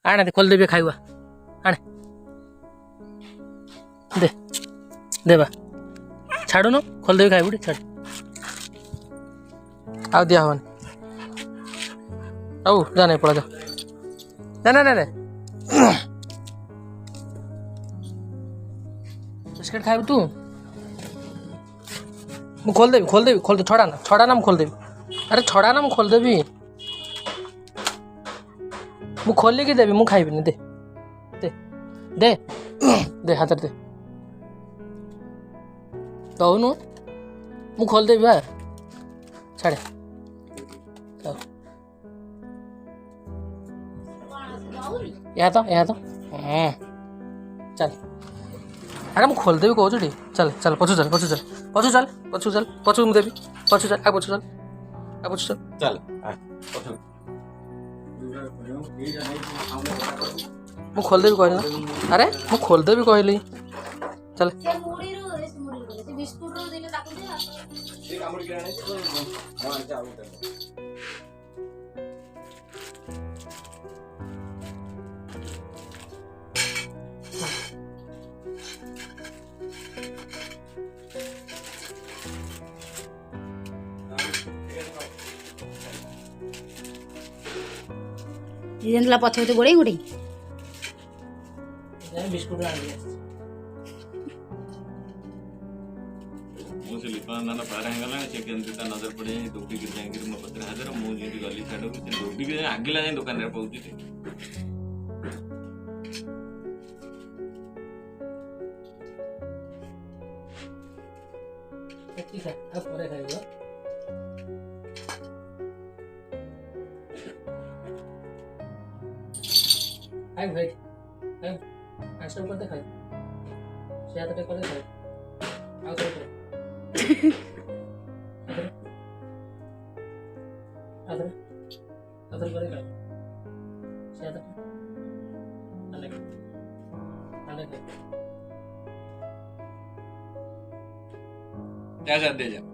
आने दे खोल देबे खाइबा आने दे देबा छाड़ू न खोल देबे खाइबुटी छाड़ आ दिया हवन आओ जाने पड़ा जा ना ना ना बिस्किट खाइबू तू मु खोल दे छोड़ा ना मु खोल देबी अरे छोड़ा ना मु खोल देबी मु खोल के देबी मु खाइबिनी दे दे दे दे हाथ दे दौनु मु खोल देबी बा छाड़े यहाँ तो चल अरे मु खोल देबी कहूँ चल चल पछु चल पछु मु देबी पछु चल आ पछु चल चल मु खोल देबी कहली ना अरे मु खोल देबी कहली चल ଯେନ୍ତା ପଛ ପଛ ଗୋଡ଼େଇ ଗୋଡ଼େଇ बिस्कुट मुझे लिपा ना पार हैगला से केमती ता नजर पड़े डूबी के जांगिर मो पत्र हाजर मु जेती गली छाडू के डूबी के आगिला जाय दुकान रे पहुंची थी ठीक है अब परे खाइबो खाइ भाई खाइ आइसक्रीम करते खाइ से हाथ करते खाइ आओ तो अदर अदर करे खाइ से हाथ अलग अलग जा दे जा